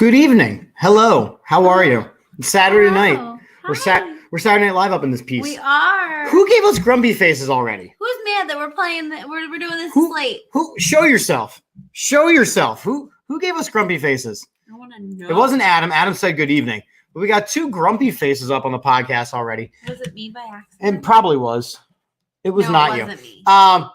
Good evening. Hello. How are you? It's Saturday night. We're Saturday Night Live up in this piece. We are. Who gave us grumpy faces already? Who's mad that we're playing? We're doing this late. Who? Show yourself. Show yourself. Who gave us grumpy faces? I want to know. It wasn't Adam. Adam said good evening. But we got two grumpy faces up on the podcast already. Was it me by accident? And probably was. It was not you. It wasn't me.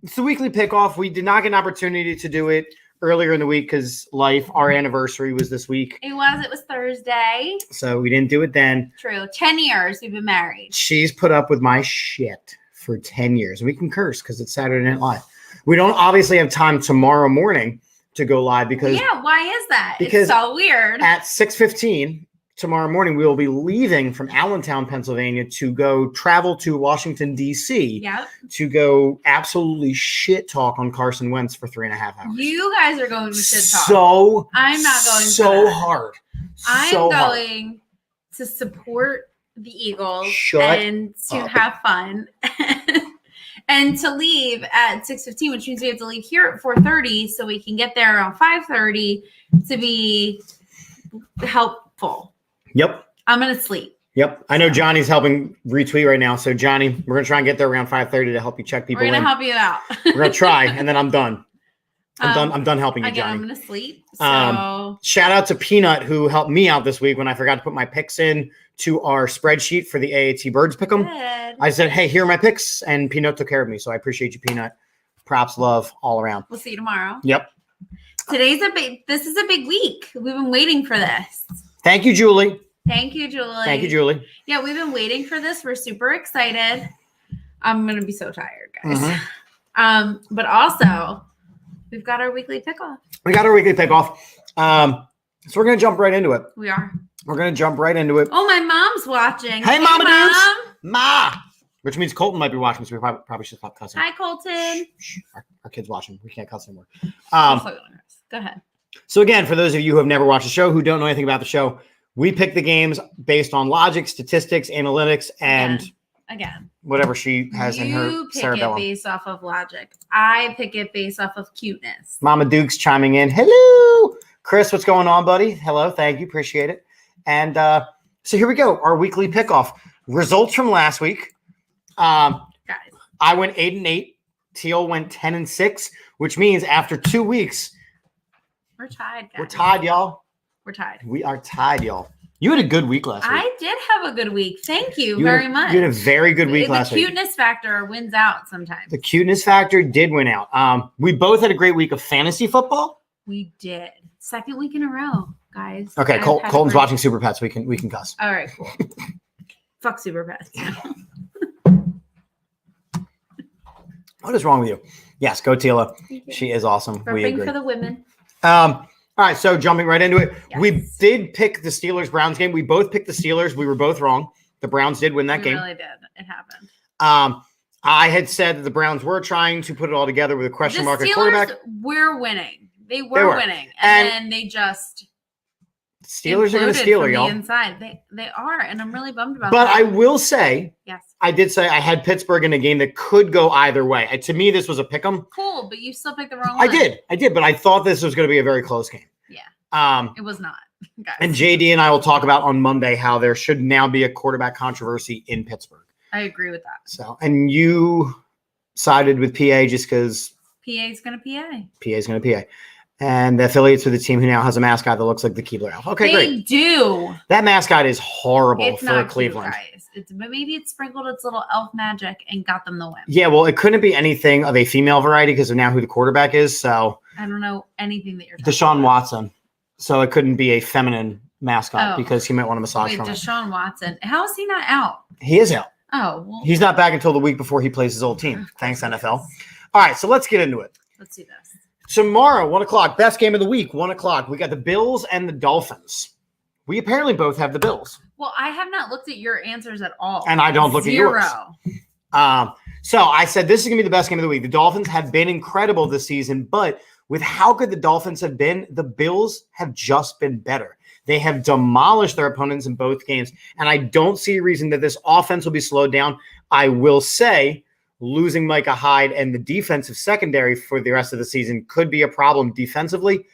It's the weekly pickoff. We did not get an opportunity to do it earlier in the week because our anniversary was this week. It was Thursday. So we didn't do it then. True. 10 years we've been married. She's put up with my shit for 10 years. And we can curse because it's Saturday Night Live. We don't obviously have time tomorrow morning to go live because why is that? Because it's so weird. At 6:15 tomorrow morning, we will be leaving from Allentown, Pennsylvania to go travel to Washington, D.C. Yep. To go absolutely shit talk on Carson Wentz for 3.5 hours. You guys are going to shit talk. So I'm not going so to hard. I'm so going hard. to support the Eagles and to have fun. And to leave at 6:15, which means we have to leave here at 4:30 so we can get there around 5:30 to be helpful. Yep. I'm going to sleep. Yep. I know Johnny's helping retweet right now. So, Johnny, we're going to try and get there around 5:30 to help you check people We're going in. to help you out. We're going to try, and then I'm done. I'm done helping you, again, Johnny. I'm going to sleep. So Shout out to Peanut, who helped me out this week when I forgot to put my picks in to our spreadsheet for the AAT Birds Pick'em. good. I said, hey, here are my picks, and Peanut took care of me. So I appreciate you, Peanut. Props, love, all around. We'll see you tomorrow. Yep. This is a big week. We've been waiting for this. Thank you, Julie. Thank you, Julie. Thank you, Julie. Yeah, we've been waiting for this. We're super excited. I'm going to be so tired, guys. Mm-hmm. But also, we've got our weekly pickoff. We got our weekly pickoff. So we're going to jump right into it. We are. We're going to jump right into it. Oh, my mom's watching. Hey, Mama Mom. Dukes. Ma. Which means Colton might be watching, so we probably should stop cussing. Hi, Colton. Shh. Our kid's watching. We can't cuss anymore. Go ahead. So again, for those of you who have never watched the show, who don't know anything about the show, we pick the games based on logic, statistics, analytics, and Again. whatever she has in her You pick cerebellum. it based off of logic. I pick it based off of cuteness. Mama Duke's chiming in. Hello. Chris, what's going on, buddy? Hello. Thank you. Appreciate it. And so here we go. Our weekly pickoff. Results from last week. Guys. I went 8-8. Teal went 10-6, which means after 2 weeks, We're tied, guys. we're tied, y'all. We're tied. We are tied, y'all. You had a good week last week. I did have a good week. Thank you You very had much. You had a very good week last The week. cuteness factor wins out sometimes. The cuteness factor did win out. We both had a great week of fantasy football. We did. Second week in a row, guys. Okay, Colton's watching Super Pets. We can cuss. All right, cool. Fuck Super Pets. What is wrong with you? Yes, go Tiela. She is awesome. We Burping agree. for the women. All right, so jumping right into it. Yes. We did pick the Steelers-Browns game. We both picked the Steelers. We were both wrong. The Browns did win that We game. really did. It happened. I had said that the Browns were trying to put it all together with a question mark at quarterback. Were winning. They were winning. And then they just Steelers are going to steal her, y'all. Inside. They are, and I'm really bummed about But that. I will say, yes. I did say I had Pittsburgh in a game that could go either way. To me, this was a pick 'em. Cool, but you still picked the wrong one. I did, but I thought this was going to be a very close game. Yeah. It was not. Guys. And JD and I will talk about on Monday how there should now be a quarterback controversy in Pittsburgh. I agree with that. So, and you sided with PA just because PA's going to PA. PA's going to PA. And the affiliates with the team who now has a mascot that looks like the Keebler Elf. Okay, They great. do. That mascot is horrible It's for not Cleveland. Cute, guys. But maybe it sprinkled its little elf magic and got them the win. Yeah, well, it couldn't be anything of a female variety because of now who the quarterback is. So I don't know anything that you're talking Deshaun about. Watson. So it couldn't be a feminine mascot because he might want to massage Wait, from it. Deshaun Watson. How is he not out? He is out. Oh, well. He's not back until the week before he plays his old team. Thanks, NFL. All right, so let's get into it. Let's do this. Tomorrow, 1 o'clock, best game of the week, 1 o'clock. We got the Bills and the Dolphins. We apparently both have the Bills. Well, I have not looked at your answers at all. And I don't look at yours. Zero. So I said this is going to be the best game of the week. The Dolphins have been incredible this season, but with how good the Dolphins have been, the Bills have just been better. They have demolished their opponents in both games, and I don't see a reason that this offense will be slowed down. I will say losing Micah Hyde and the defensive secondary for the rest of the season could be a problem defensively,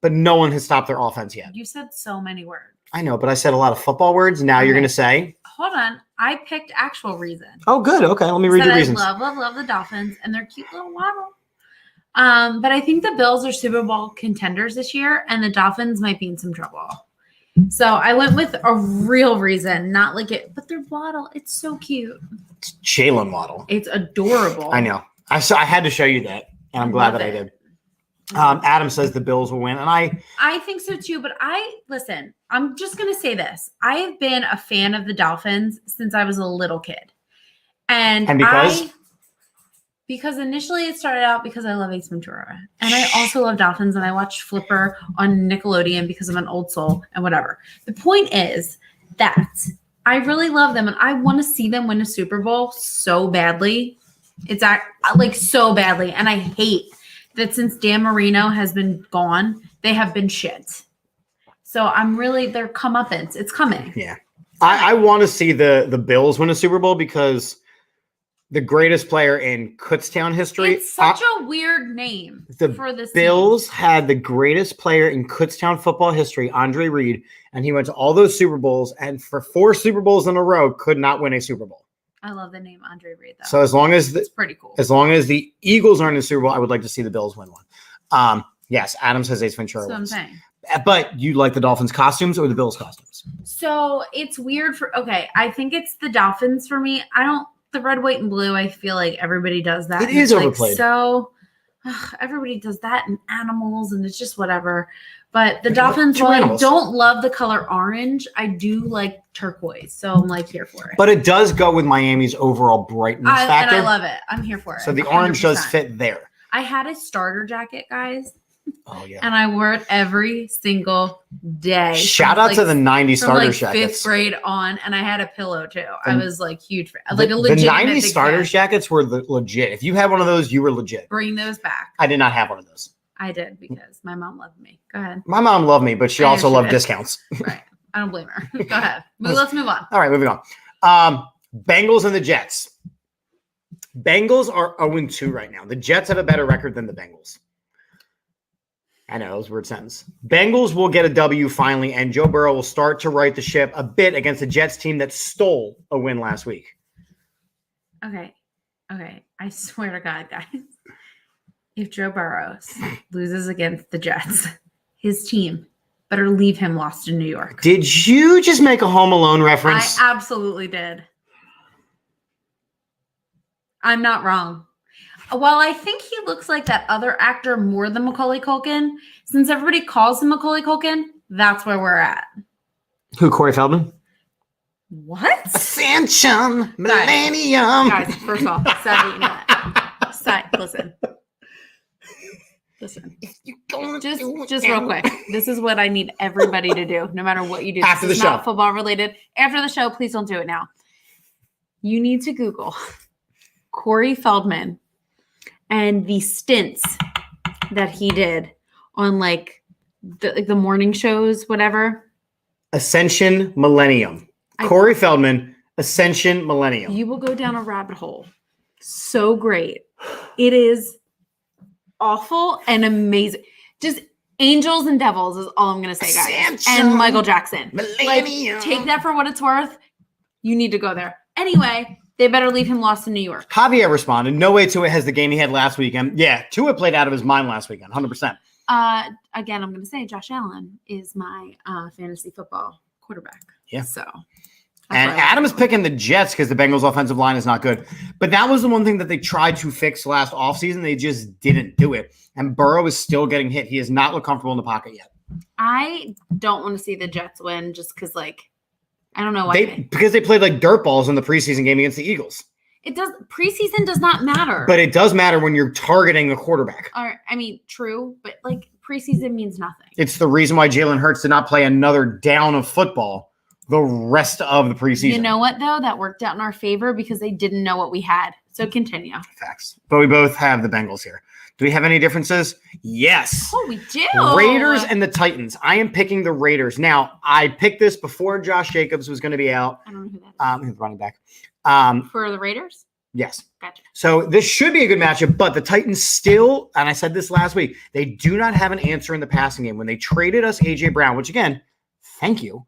but no one has stopped their offense yet. You said so many words. I know, but I said a lot of football words. Now you're going to say? Hold on. I picked actual reason. Oh, good. Okay, let me read your reasons. I love the Dolphins and their cute little waddle. But I think the Bills are Super Bowl contenders this year, and the Dolphins might be in some trouble. So I went with a real reason, not like it, but their waddle. It's so cute. It's Jalen Waddle. It's adorable. I know. I had to show you that, and I'm glad that I did. Adam says the Bills will win, and I think so too. But listen. I'm just gonna say this: I have been a fan of the Dolphins since I was a little kid, and because initially it started out because I love Ace Ventura, and I also love Dolphins, and I watched Flipper on Nickelodeon because I'm an old soul and whatever. The point is that I really love them, and I want to see them win a Super Bowl so badly. It's like so badly, and I hate that since Dan Marino has been gone, they have been shit. So they're comeuppance. It's coming. Yeah. I want to see the Bills win a Super Bowl because the greatest player in Kutztown history. It's such a weird name for this Bills had the greatest player in Kutztown football history, Andre Reed, and he went to all those Super Bowls, and for 4 Super Bowls in a row, could not win a Super Bowl. I love the name Andre Reed, though. So as long as it's pretty cool. As long as the Eagles aren't in the Super Bowl, I would like to see the Bills win one. Yes, Adam says Ace Ventura. That's what I'm saying. But you like the Dolphins costumes or the Bills costumes? So it's weird I think it's the Dolphins for me. The red, white, and blue, I feel like everybody does that. It is overplayed. Everybody does that and animals, and it's just whatever. But the Dolphins, while I don't love the color orange, I do like turquoise. So I'm like here for it. But it does go with Miami's overall brightness factor. And I love it. I'm here for it. So the 100%. Orange does fit there. I had a starter jacket, guys. Oh, yeah. And I wore it every single day. Shout out to the 90s starter jackets. 5th grade on, and I had a pillow too. I was like huge fan. Like a legit. The 90s starter jackets were legit. If you had one of those, you were legit. Bring those back. I did not have one of those. I did because my mom loved me. Go ahead. My mom loved me, but she also loved discounts. Right. I don't blame her. Go ahead. Let's move on. All right, moving on. Bengals and the Jets. Bengals are 0-2 right now. The Jets have a better record than the Bengals. I know, that was a weird sentence. Bengals will get a W finally, and Joe Burrow will start to right the ship a bit against the Jets team that stole a win last week. Okay. I swear to God, guys. If Joe Burrow loses against the Jets, his team better leave him lost in New York. Did you just make a Home Alone reference? I absolutely did. I'm not wrong. While I think he looks like that other actor more than Macaulay Culkin, since everybody calls him Macaulay Culkin, that's where we're at. Who, Corey Feldman? What? Ascension, Millennium. Guys, first of all, listen. Just real quick. This is what I need everybody to do, no matter what you do. After this the is show. not football related. After the show, please don't do it now. You need to Google Corey Feldman and the stints that he did on the morning shows, whatever. Ascension Millennium. Corey Feldman, Ascension Millennium. You will go down a rabbit hole. So great. It is awful and amazing. Just angels and devils is all I'm going to say, guys. Ascension and Michael Jackson. Millennium. Take that for what it's worth. You need to go there. Anyway, they better leave him lost in New York. Javier responded, no way Tua has the game he had last weekend. Yeah, Tua played out of his mind last weekend, 100%. Again, I'm going to say Josh Allen is my fantasy football quarterback. Yeah. So. And Adam is picking the Jets because the Bengals offensive line is not good. But that was the one thing that they tried to fix last offseason. They just didn't do it. And Burrow is still getting hit. He has not looked comfortable in the pocket yet. I don't want to see the Jets win just because, I don't know why. Because they played like dirt balls in the preseason game against the Eagles. Preseason does not matter. But it does matter when you're targeting a quarterback. True. But preseason means nothing. It's the reason why Jalen Hurts did not play another down of football the rest of the preseason. You know what, though? That worked out in our favor because they didn't know what we had. So continue. Facts. But we both have the Bengals here. Do we have any differences? Yes. Oh, we do. Raiders and the Titans. I am picking the Raiders. Now, I picked this before Josh Jacobs was going to be out. I don't know who that is. He's running back. For the Raiders? Yes. Gotcha. So this should be a good matchup, but the Titans still, and I said this last week, they do not have an answer in the passing game. When they traded us A.J. Brown, which again, thank you,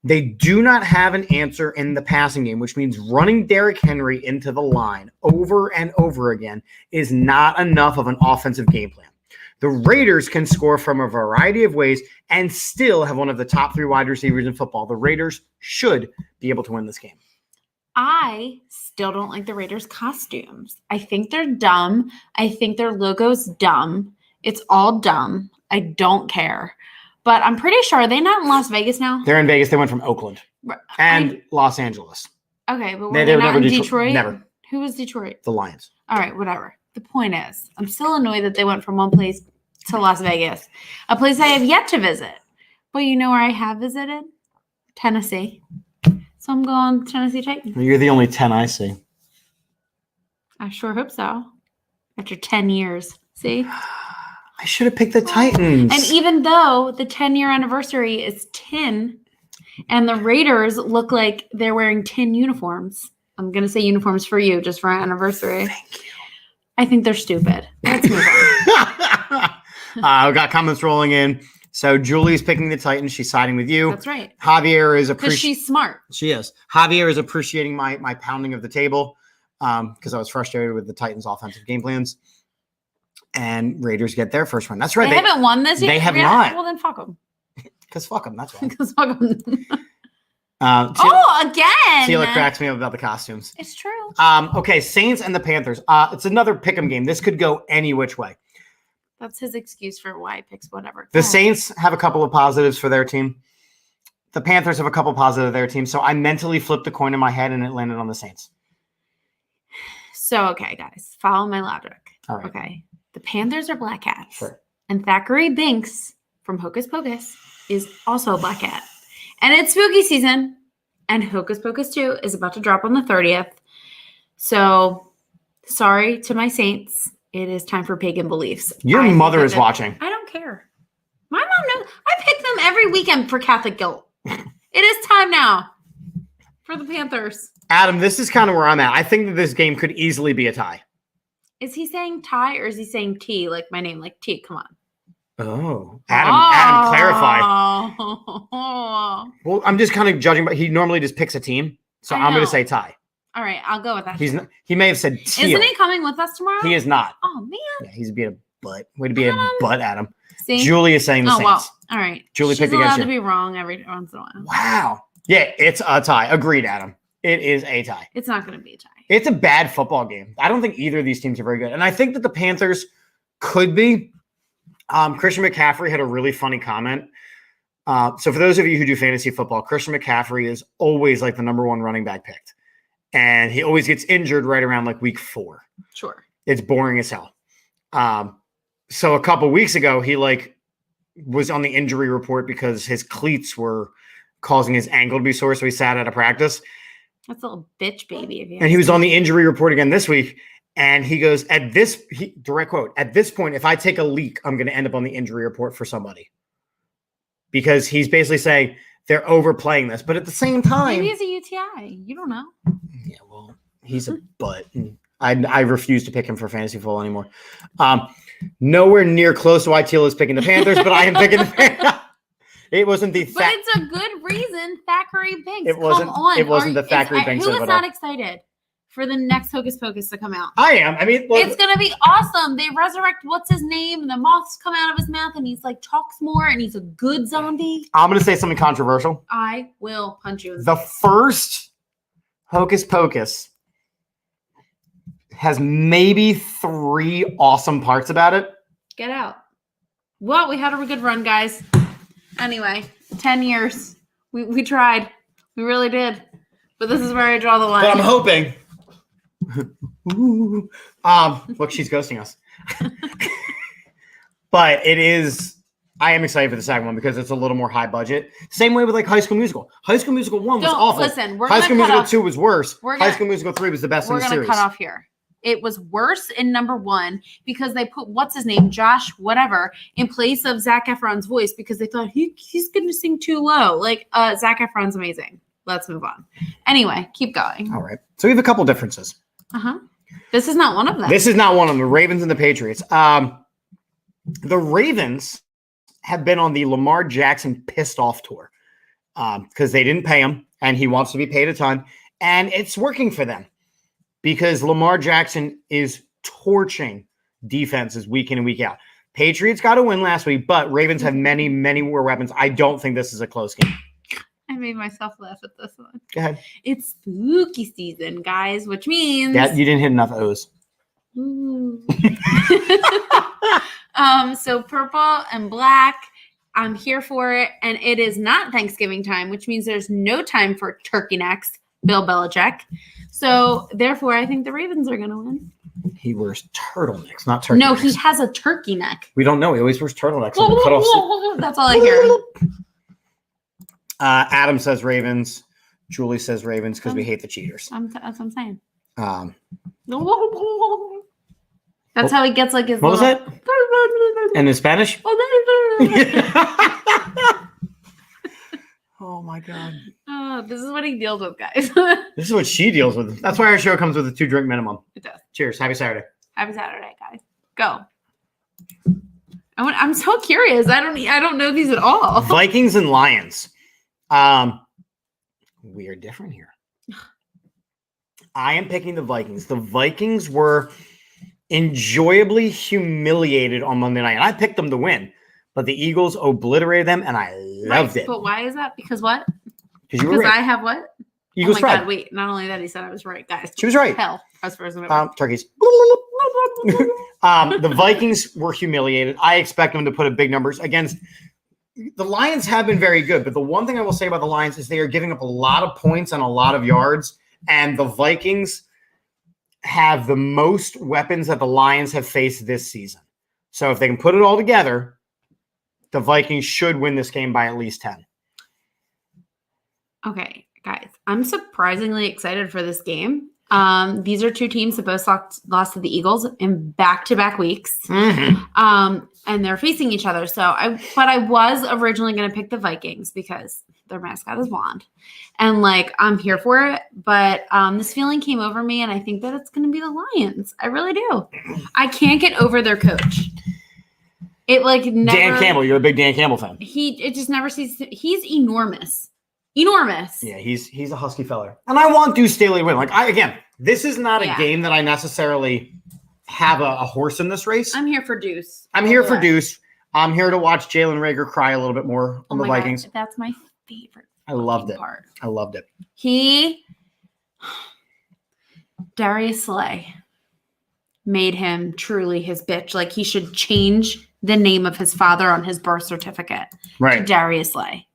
they do not have an answer in the passing game, which means running Derrick Henry into the line over and over again is not enough of an offensive game plan. The Raiders can score from a variety of ways and still have one of the top 3 wide receivers in football. The Raiders should be able to win this game. I still don't like the Raiders' costumes. I think they're dumb. I think their logo's dumb. It's all dumb. I don't care. But I'm pretty sure, are they not in Las Vegas now? They're in Vegas. They went from Oakland and Los Angeles. Okay, but were they not in Detroit? Never. Who was Detroit? The Lions. All right, whatever. The point is, I'm still annoyed that they went from one place to Las Vegas, a place I have yet to visit. But you know where I have visited? Tennessee. So I'm going Tennessee Titans. You're the only 10 I see. I sure hope so. After 10 years. See? I should have picked the Titans. And even though the 10-year anniversary is 10, and the Raiders look like they're wearing 10 uniforms. I'm going to say uniforms for you, just for our anniversary. Thank you. I think they're stupid. Let's move on. We got comments rolling in. So Julie's picking the Titans. She's siding with you. That's right. Javier is Because she's smart. She is. Javier is appreciating my pounding of the table because I was frustrated with the Titans' offensive game plans. And Raiders get their first win. That's right. They haven't won this year? They have not. Well, then fuck them. Because fuck them. That's why. Because fuck them. Again. Tiela cracks me up about the costumes. It's true. Okay, Saints and the Panthers. It's another pick'em game. This could go any which way. That's his excuse for why he picks whatever. The Saints have a couple of positives for their team. The Panthers have a couple positives of their team. So I mentally flipped a coin in my head and it landed on the Saints. So, okay, guys, follow my logic. All right. Okay. The Panthers are black cats. Sure. And Thackeray Binks from Hocus Pocus is also a black cat. And it's spooky season. And Hocus Pocus 2 is about to drop on the 30th. So, sorry to my Saints. It is time for pagan beliefs. Your mother is watching. I don't care. My mom knows. I pick them every weekend for Catholic guilt. It is time now for the Panthers. Adam, this is kind of where I'm at. I think that this game could easily be a tie. Is he saying tie or is he saying T, like my name, like T? Come on. Oh, Adam, clarify. Oh. Well, I'm just kind of judging, but he normally just picks a team. So I'm going to say tie. All right, I'll go with that. He may have said teal. Isn't he coming with us tomorrow? He is not. Oh, man. Yeah, he's being a butt. Way to be a butt, Adam. See? Julie is saying the Saints. Well, all right. Julie She's picked against you. allowed to be wrong every once in a while. Wow. Yeah, it's a tie. Agreed, Adam. It is a tie. It's not going to be a tie. It's a bad football game. I don't think either of these teams are very good. And I think that the Panthers could be. Christian McCaffrey had a really funny comment. So for those of you who do fantasy football, Christian McCaffrey is always like the number 1 running back picked. And he always gets injured right around like week 4. Sure. It's boring as hell. So a couple weeks ago, he was on the injury report because his cleats were causing his ankle to be sore. So he sat out of practice. That's a little bitch baby. And he was on the injury report again this week. And he goes, direct quote, at this point, if I take a leak, I'm going to end up on the injury report for somebody. Because he's basically saying they're overplaying this. But at the same time. Maybe he's a UTI. You don't know. Yeah, well, he's a butt. I refuse to pick him for fantasy football anymore. Nowhere near close to why Tiela is picking the Panthers, but I am picking the Panthers. It wasn't the. But it's a good reason, Thackeray Binks. It wasn't. Come on. It wasn't the Thackeray Binks. Who is not excited for the next Hocus Pocus to come out? I am. I mean, it's gonna be awesome. They resurrect what's his name, and the moths come out of his mouth, and he's like talks more, and he's a good zombie. I'm gonna say something controversial. I will punch you. The first Hocus Pocus has maybe 3 awesome parts about it. Get out. Well, we had a good run, guys. Anyway, 10 years. We tried. We really did. But this is where I draw the line. But I'm hoping. Look, she's ghosting us. But it is. I am excited for the second one because it's a little more high budget. Same way with like High School Musical. High School Musical 1 was awful. Listen, High School Musical 2 was worse. High School Musical 3 was the best in the series. We're going to cut off here. It was worse in number 1 because they put what's his name, Josh, whatever, in place of Zac Efron's voice because they thought he's going to sing too low. Like Zac Efron's amazing. Let's move on. Anyway, keep going. All right. So we have a couple differences. This is not one of them. This is not one of them. The Ravens and the Patriots. The Ravens have been on the Lamar Jackson pissed off tour because they didn't pay him and he wants to be paid a ton. And it's working for them because Lamar Jackson is torching defenses week in and week out. Patriots got a win last week, but Ravens have many, many more weapons. I don't think this is a close game. I made myself laugh at this one. Go ahead. It's spooky season, guys, which means that you didn't hit enough O's. Ooh. So purple and black, I'm here for it. And it is not Thanksgiving time, which means there's no time for turkey necks, Bill Belichick. So therefore, I think the Ravens are going to win. He wears turtlenecks, not turkey necks. No, he has a turkey neck. We don't know. He always wears turtlenecks. That's all I hear. Adam says Ravens. Julie says Ravens because we hate the cheaters. That's what I'm saying. That's how he gets like his. What was that? And in Spanish? Oh my God. Oh, this is what he deals with, guys. This is what she deals with. That's why our show comes with a 2-drink minimum. It does. Cheers. Happy Saturday. Happy Saturday, guys. Go. I'm so curious. I don't know these at all. Vikings and Lions. We are different here. I am picking the Vikings. The Vikings were enjoyably humiliated on Monday night. And I picked them to win, but the Eagles obliterated them, and I loved it. But why is that? Because what? Because you were right. I have what? Eagles God, wait. Not only that, he said I was right, guys. She was right. Hell. As far as I'm turkeys. The Vikings were humiliated. I expect them to put up big numbers against the Lions. Have been very good, but the one thing I will say about the Lions is they are giving up a lot of points and a lot of yards, and the Vikings have the most weapons that the Lions have faced this season. So if they can put it all together, the Vikings should win this game by at least 10. Okay, guys, I'm surprisingly excited for this game. These are two teams that both lost to the Eagles in back-to-back weeks. Mm-hmm. And they're facing each other. But I was originally going to pick the Vikings because their mascot is blonde. And I'm here for it. But this feeling came over me, and I think that it's going to be the Lions. I really do. I can't get over their coach. It never. Dan Campbell, you're a big Dan Campbell fan. It just never sees. He's enormous. Enormous. Yeah, he's a husky feller. And I want Deuce Staley to win. This is not a game that I necessarily have a horse in this race. I'm here for Deuce. I'm here for Deuce. I'm here to watch Jalen Reagor cry a little bit more on the Vikings. God, that's my favorite. I loved it. I loved it. Darius Slay made him truly his bitch. He should change the name of his father on his birth certificate to Darius Slay.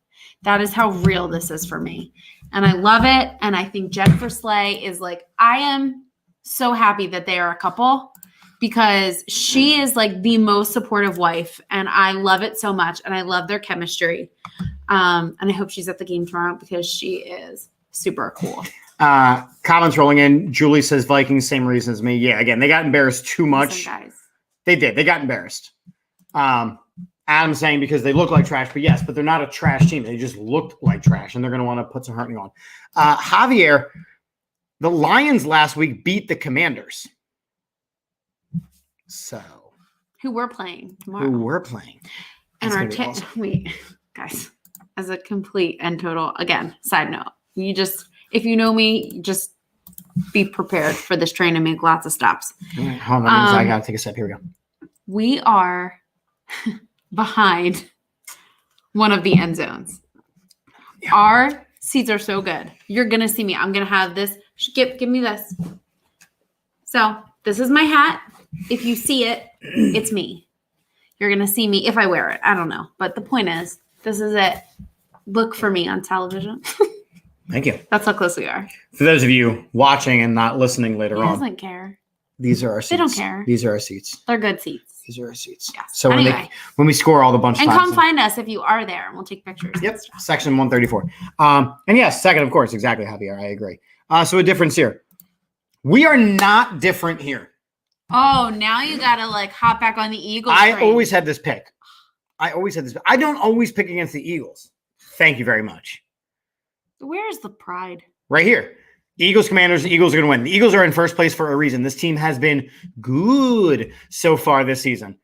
That is how real this is for me. And I love it. And I think Jennifer Slay is I am so happy that they are a couple because she is the most supportive wife. And I love it so much. And I love their chemistry. And I hope she's at the game tomorrow because she is super cool. Comments rolling in. Julie says Vikings, same reason as me. Yeah, again, they got embarrassed too much. Listen, guys. They did. They got embarrassed. Adam's saying because they look like trash, but they're not a trash team. They just looked like trash, and they're going to want to put some hurting on. Javier, the Lions last week beat the Commanders. So. Who we're playing tomorrow. And our wait, guys, as a complete and total, again, side note, if you know me, just be prepared for this train to make lots of stops. All right, hold on, I got to take a step. Here we go. We are behind one of the end zones. Yeah. Our seats are so good. You're going to see me. I'm going to have this. Give me this. So this is my hat. If you see it, it's me. You're going to see me if I wear it. I don't know. But the point is, this is it. Look for me on television. Thank you. That's how close we are. For those of you watching and not listening later on. He doesn't care. These are our seats. They don't care. These are our seats. They're good seats. These are our seats. Yes. So when we score all the bunch of times. And come find us if you are there, and we'll take pictures. Yep. Section 134. And yes, second, of course, exactly, Javier. I agree. So a difference here. We are not different here. Oh, now you got to hop back on the Eagles. I always had this pick. I don't always pick against the Eagles. Thank you very much. Where's the pride? Right here. Eagles, Commanders, the Eagles are going to win. The Eagles are in first place for a reason. This team has been good so far this season.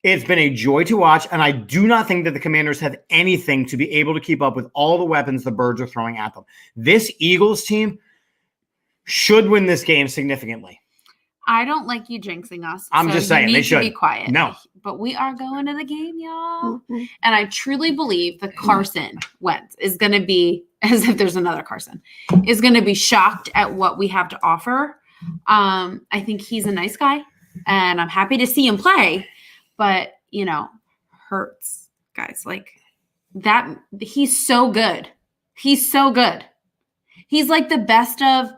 It's been a joy to watch, and I do not think that the Commanders have anything to be able to keep up with all the weapons the Birds are throwing at them. This Eagles team should win this game significantly. I don't like you jinxing us. I'm just saying, they should be quiet. No. But we are going to the game, y'all. Mm-hmm. And I truly believe that Carson Wentz is going to be, as if there's another Carson, is going to be shocked at what we have to offer. I think he's a nice guy, and I'm happy to see him play. But, hurts, guys. Like, that, he's so good. He's so good. He's like the best of,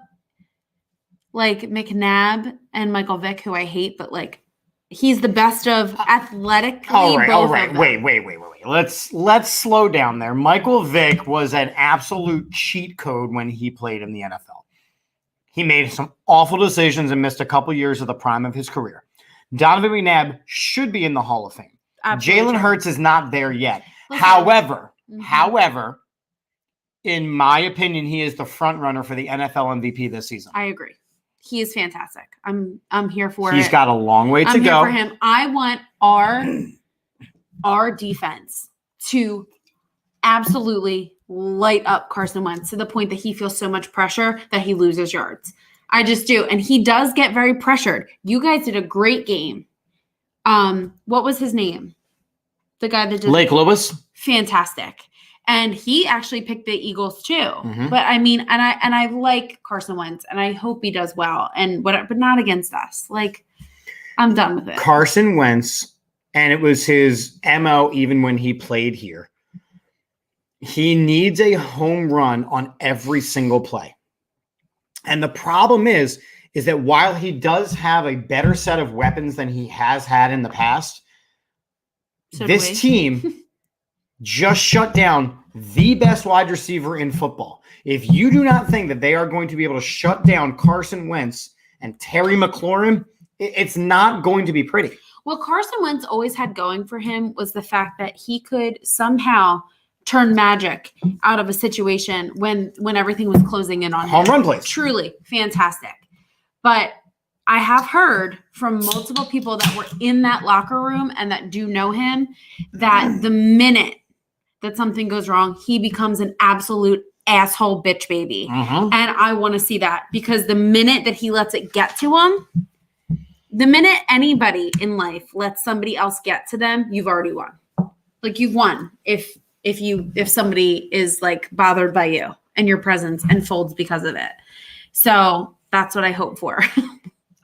like, McNabb and Michael Vick, who I hate, but, like, he's the best of athletically. All right. Wait. Let's slow down there. Michael Vick was an absolute cheat code when he played in the NFL. He made some awful decisions and missed a couple years of the prime of his career. Donovan McNabb should be in the Hall of Fame. Jalen Hurts is not there yet. However, in my opinion, he is the front runner for the NFL MVP this season. I agree. He is fantastic. I'm here for it. He's got a long way to go. I'm here for him. I want our defense to absolutely light up Carson Wentz to the point that he feels so much pressure that he loses yards. I just do. And he does get very pressured. You guys did a great game. What was his name? The guy that did Lake Lewis. Fantastic. And he actually picked the Eagles too. Mm-hmm. But I mean, and I like Carson Wentz, and I hope he does well. But not against us. Like, I'm done with it. Carson Wentz, and it was his MO even when he played here. He needs a home run on every single play. And the problem is that while he does have a better set of weapons than he has had in the past, this team just shut down the best wide receiver in football. If you do not think that they are going to be able to shut down Carson Wentz and Terry McLaurin, it's not going to be pretty. What Carson Wentz always had going for him was the fact that he could somehow turn magic out of a situation when everything was closing in on him. Home run plays. Truly fantastic. But I have heard from multiple people that were in that locker room and that do know him that the minute that something goes wrong, he becomes an absolute asshole bitch baby. Uh-huh. And I want to see that, because the minute that he lets it get to him, the minute anybody in life lets somebody else get to them, you've already won. Like, you've won if somebody is like bothered by you and your presence and folds because of it. So that's what I hope for.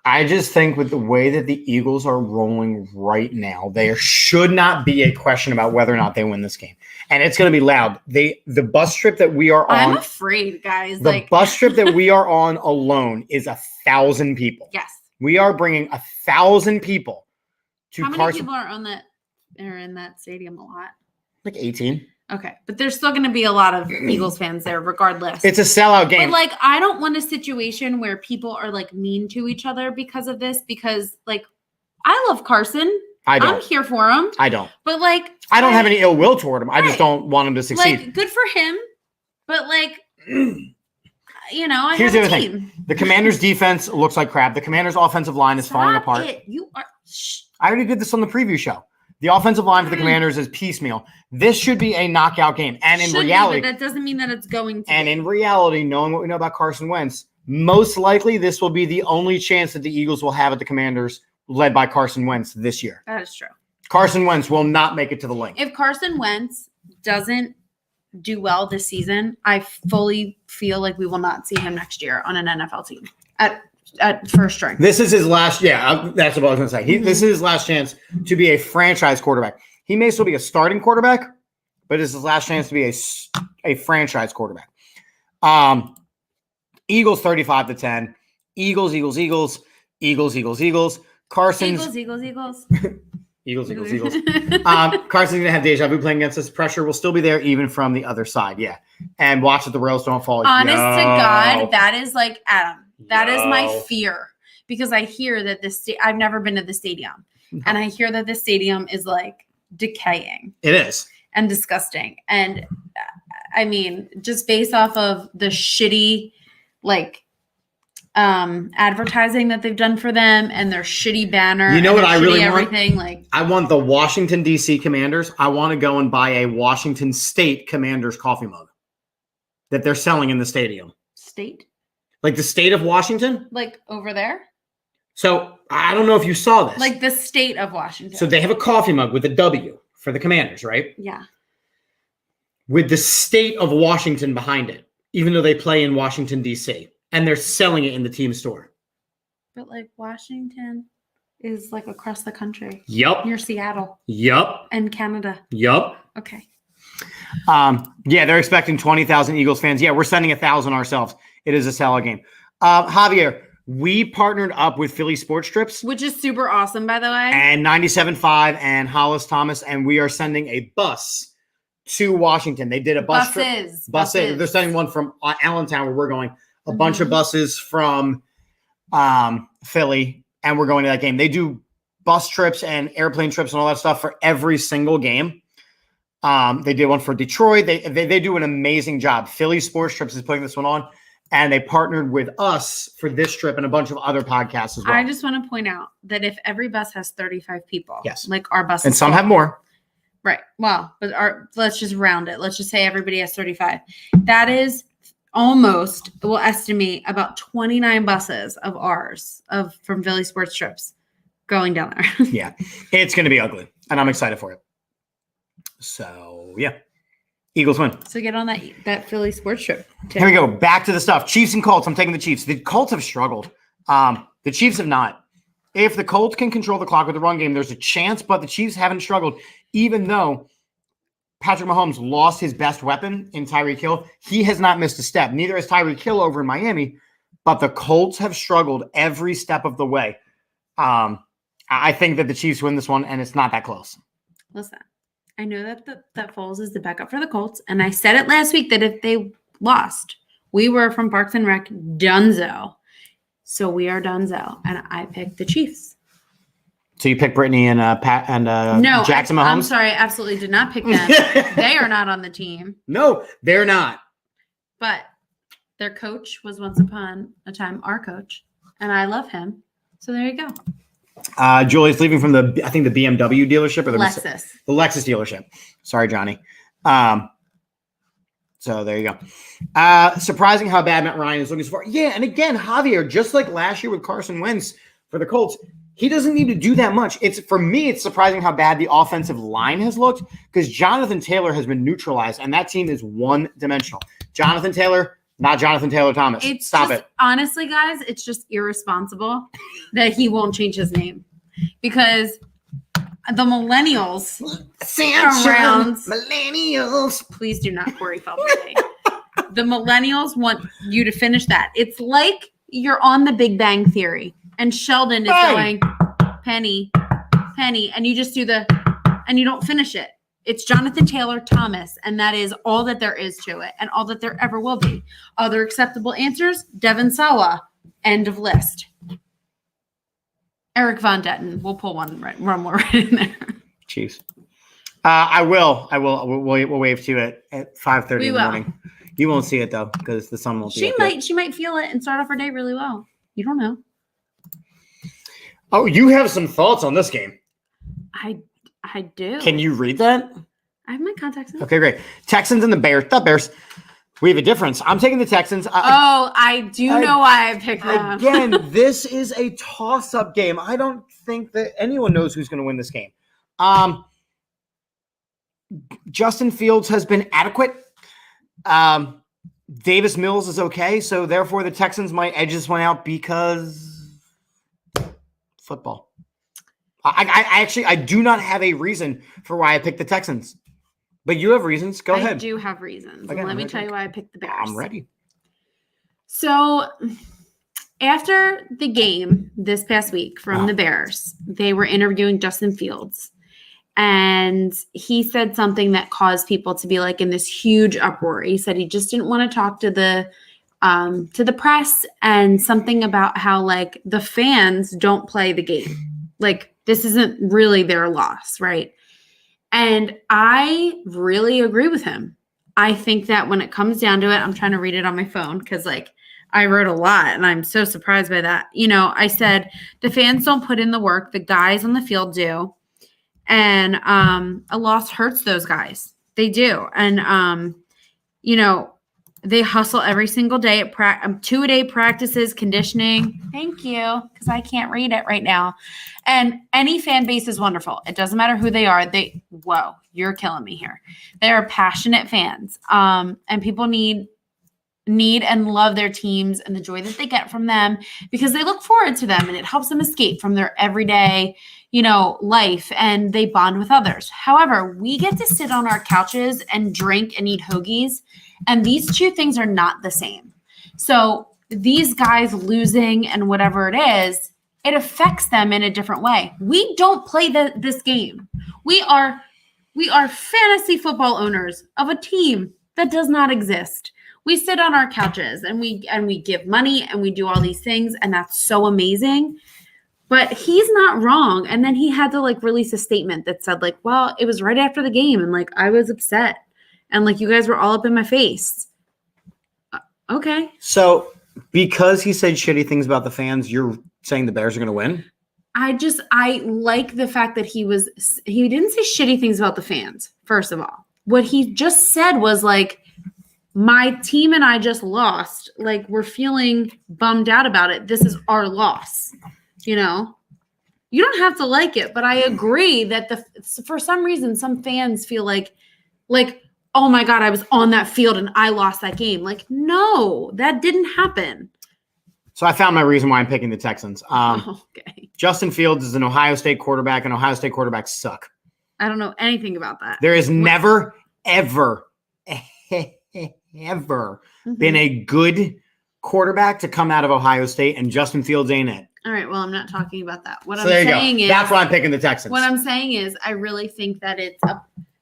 I just think with the way that the Eagles are rolling right now, there should not be a question about whether or not they win this game. And it's going to be loud. The bus trip that we are on. I'm afraid, guys. The bus trip that we are on alone is 1,000 people. Yes. We are bringing 1,000 people to Carson. How many people are in that stadium a lot? Like 18. Okay. But there's still going to be a lot of Eagles fans there regardless. It's a sellout game. But, like, I don't want a situation where people are, like, mean to each other because of this, because, like, I love Carson. I don't. I'm here for him. I don't. But, like, I don't have any ill will toward him. I just don't want him to succeed. Like, good for him. But, like, I Here's have the a other team. thing. The Commanders' defense looks like crap. The Commanders' offensive line is falling apart. You are. I already did this on the preview show. The offensive line for the Commanders is piecemeal. This should be a knockout game. And in reality, but that doesn't mean that it's going to. And in reality, knowing what we know about Carson Wentz, most likely this will be the only chance that the Eagles will have at the Commanders, led by Carson Wentz this year. That is true. Carson Wentz will not make it to the link. If Carson Wentz doesn't do well this season, I fully feel like we will not see him next year on an NFL team at first string. This is his last. Yeah, that's what I was going to say. This is his last chance to be a franchise quarterback. He may still be a starting quarterback, but it's his last chance to be a franchise quarterback. Eagles 35-10. Eagles. Carson's Eagles. Eagles. Carson's going to have deja vu playing against us. Pressure will still be there even from the other side. Yeah. And watch that the rails don't fall. Honest to God, that is like, Adam, that is my fear, because I hear that I've never been to the stadium, and I hear that the stadium is like decaying. It is. And disgusting. And I mean, just based off of the shitty, like, advertising that they've done for them and their shitty banner. You know what I really want? Everything like I want the Washington D.C. Commanders. I want to go and buy a Washington State Commanders coffee mug that they're selling in the stadium. State, like the state of Washington, like over there. So I don't know if you saw this, like the state of Washington. So they have a coffee mug with a W for the Commanders, right? Yeah. With the state of Washington behind it, even though they play in Washington, D.C., and they're selling it in the team store. But like Washington is like across the country. Yep. Near Seattle. Yep. And Canada. Yep. Okay. Yeah, they're expecting 20,000 Eagles fans. Yeah, we're sending 1,000 ourselves. It is a sellout game. Javier, we partnered up with Philly Sports Strips. Which is super awesome, by the way. And 97.5 and Hollis Thomas, and we are sending a bus to Washington. They did a bus trip. Buses. They're sending one from Allentown where we're going. A bunch of buses from Philly, and we're going to that game. They do bus trips and airplane trips and all that stuff for every single game. They did one for Detroit. They do an amazing job. Philly Sports Trips is putting this one on, and they partnered with us for this trip and a bunch of other podcasts as well. I just want to point out that if every bus has 35 people, yes, like our bus, and some have more. Right. Well, but let's just round it. Let's just say everybody has 35. That is almost, we'll estimate about 29 buses of ours from Philly Sports Trips going down there. Yeah, it's going to be ugly, and I'm excited for it. So yeah, Eagles win. So get on that Philly Sports Trip. Here we go. Back to the stuff. Chiefs and Colts. I'm taking the Chiefs. The Colts have struggled. The Chiefs have not. If the Colts can control the clock with the run game, there's a chance, but the Chiefs haven't struggled, even though Patrick Mahomes lost his best weapon in Tyreek Hill. He has not missed a step. Neither has Tyreek Hill over in Miami, but the Colts have struggled every step of the way. I think that the Chiefs win this one, and it's not that close. Listen, I know that Foles is the backup for the Colts, and I said it last week that if they lost, we were from Parks and Rec dunzo. So we are dunzo, and I picked the Chiefs. So you picked Brittany and Pat and no, Jackson Mahomes? I'm sorry, I absolutely did not pick them. They are not on the team. No, they're not. But their coach was once upon a time our coach, and I love him. So there you go. Julie's leaving from the BMW dealership or the Lexus. The Lexus dealership. Sorry, Johnny. So there you go. Surprising how bad Matt Ryan is looking so far. Yeah, and again, Javier, just like last year with Carson Wentz for the Colts, he doesn't need to do that much. For me, it's surprising how bad the offensive line has looked because Jonathan Taylor has been neutralized, and that team is one-dimensional. Jonathan Taylor, not Jonathan Taylor Thomas. Stop it. Honestly, guys, it's just irresponsible that he won't change his name because the millennials around millennials. Please do not Corey Feldman. The millennials want you to finish that. It's like you're on the Big Bang Theory and Sheldon is going Penny, and you just do and you don't finish it. It's Jonathan Taylor Thomas, and that is all that there is to it and all that there ever will be. Other acceptable answers, Devin Sawa, end of list. Eric Von Detten. We'll pull one more right in there. Chiefs. I will. We'll wave to you at 5:30 in the morning. You won't see it though because the sun won't. She might feel it and start off her day really well. You don't know. Oh, you have some thoughts on this game. I do. Can you read that? I have my contacts in. Okay, great. Texans and the Bears. The Bears. We have a difference. I'm taking the Texans. I do know why I picked them. Again, this is a toss-up game. I don't think that anyone knows who's going to win this game. Justin Fields has been adequate. Davis Mills is okay, so therefore the Texans might edge this one out because football. I do not have a reason for why I picked the Texans. But you have reasons. Go ahead. I do have reasons. Okay, let me tell you why I picked the Bears. I'm ready. So after the game this past week from the Bears, they were interviewing Justin Fields. And he said something that caused people to be like in this huge uproar. He said he just didn't want to talk to the press and something about how like the fans don't play the game. Like this isn't really their loss, right? And I really agree with him. I think that when it comes down to it, I'm trying to read it on my phone because like I wrote a lot, and I'm so surprised by that. You know, I said the fans don't put in the work. The guys on the field do. And a loss hurts those guys. They do. And, you know, they hustle every single day at 2-a-day practices, conditioning. Thank you, because I can't read it right now. And any fan base is wonderful. It doesn't matter who they are. Whoa, you're killing me here. They are passionate fans. And people need and love their teams and the joy that they get from them because they look forward to them and it helps them escape from their everyday, you know, life, and they bond with others. However, we get to sit on our couches and drink and eat hoagies, and these two things are not the same. So these guys losing and whatever it is, it affects them in a different way. We don't play this game. We are fantasy football owners of a team that does not exist. We sit on our couches and we give money and we do all these things, and that's so amazing. But he's not wrong. And then he had to like release a statement that said like, well, it was right after the game and like I was upset and like you guys were all up in my face. Okay. So because he said shitty things about the fans, you're saying the Bears are going to win? I like the fact that he didn't say shitty things about the fans, first of all. What he just said was like, my team and I just lost. Like, we're feeling bummed out about it. This is our loss. You know, you don't have to like it, but I agree that for some reason, some fans feel like, oh my God, I was on that field and I lost that game. Like, no, that didn't happen. So I found my reason why I'm picking the Texans. Okay. Justin Fields is an Ohio State quarterback, and Ohio State quarterbacks suck. I don't know anything about that. There has never, ever been a good quarterback to come out of Ohio State, and Justin Fields ain't it. All right, well, I'm not talking about that. What So I'm there you saying go. is That's why I'm picking the Texans. What I'm saying is I really think that